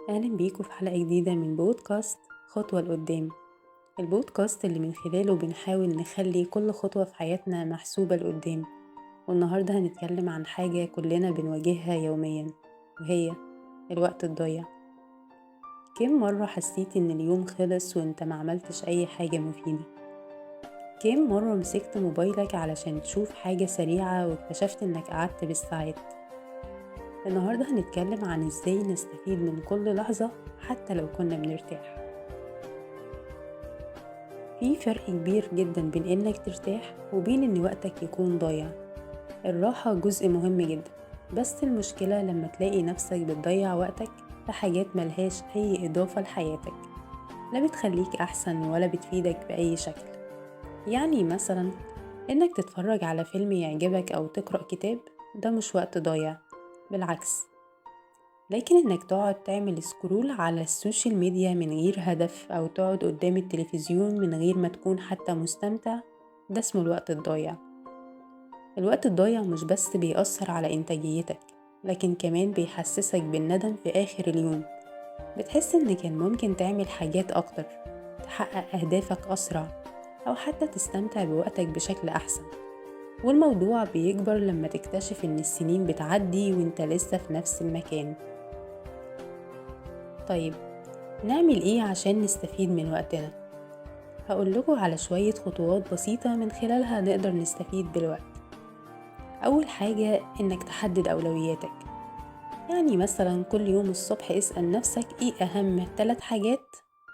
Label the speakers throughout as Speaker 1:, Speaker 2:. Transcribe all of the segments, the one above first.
Speaker 1: أهلا بيكم في حلقة جديدة من بودكاست خطوة لقدام. البودكاست اللي من خلاله بنحاول نخلي كل خطوة في حياتنا محسوبة لقدام. والنهاردة هنتكلم عن حاجة كلنا بنواجهها يوميا، وهي الوقت الضايع. كم مرة حسيت إن اليوم خلص وإنت ما عملتش أي حاجة مفيدة؟ كم مرة مسكت موبايلك علشان تشوف حاجة سريعة واكتشفت إنك قعدت بالساعات؟ النهاردة هنتكلم عن إزاي نستفيد من كل لحظة حتى لو كنا بنرتاح. في فرق كبير جدا بين إنك ترتاح وبين إن وقتك يكون ضايع. الراحة جزء مهم جدا، بس المشكلة لما تلاقي نفسك بتضيع وقتك في حاجات ملهاش أي إضافة لحياتك، لا بتخليك أحسن ولا بتفيدك بأي شكل. يعني مثلا إنك تتفرج على فيلم يعجبك أو تقرأ كتاب، ده مش وقت ضايع، بالعكس. لكن إنك تقعد تعمل سكرول على السوشيال ميديا من غير هدف أو تقعد قدام التلفزيون من غير ما تكون حتى مستمتع، ده اسمه الوقت الضايع. الوقت الضايع مش بس بيأثر على إنتاجيتك، لكن كمان بيحسسك بالندم في آخر اليوم. بتحس إن كان ممكن تعمل حاجات أكتر، تحقق أهدافك أسرع، أو حتى تستمتع بوقتك بشكل أحسن. والموضوع بيكبر لما تكتشف إن السنين بتعدي وإنت لسه في نفس المكان. طيب، نعمل ايه عشان نستفيد من وقتنا؟ هقول لكم على شوية خطوات بسيطة من خلالها نقدر نستفيد بالوقت. أول حاجة إنك تحدد أولوياتك، يعني مثلا كل يوم الصبح اسأل نفسك ايه أهم 3 حاجات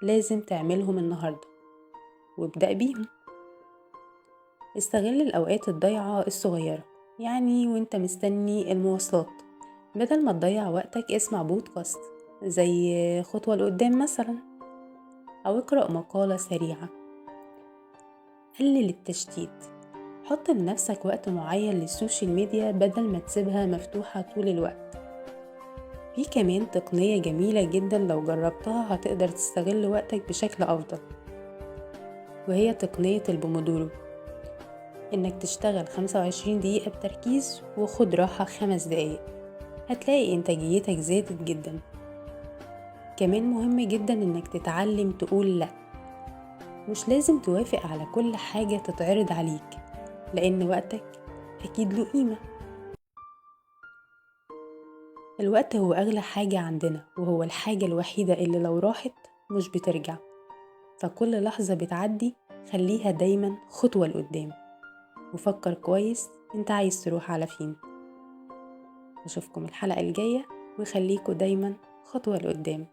Speaker 1: لازم تعملهم النهاردة، وابدأ بيهم. استغل الأوقات الضايعة الصغيرة، يعني وانت مستني المواصلات، بدل ما تضيع وقتك اسمع بودكاست زي خطوة لقدام مثلا، أو اقرأ مقالة سريعة. قلل التشتيت، حط لنفسك وقت معين للسوشيال ميديا بدل ما تسيبها مفتوحة طول الوقت. في كمان تقنية جميلة جدا لو جربتها هتقدر تستغل وقتك بشكل أفضل، وهي تقنية البومودورو. إنك تشتغل 25 دقيقة بتركيز وخد راحة 5 دقايق، هتلاقي إنتاجيتك زادت جدا. كمان مهم جدا إنك تتعلم تقول لأ، مش لازم توافق على كل حاجة تتعرض عليك، لأن وقتك أكيد له قيمة. الوقت هو أغلى حاجة عندنا، وهو الحاجة الوحيدة اللي لو راحت مش بترجع. فكل لحظة بتعدي خليها دايما خطوة لقدام، وفكر كويس انت عايز تروح على فين. أشوفكم الحلقة الجاية، وخليكوا دايما خطوة لقدام.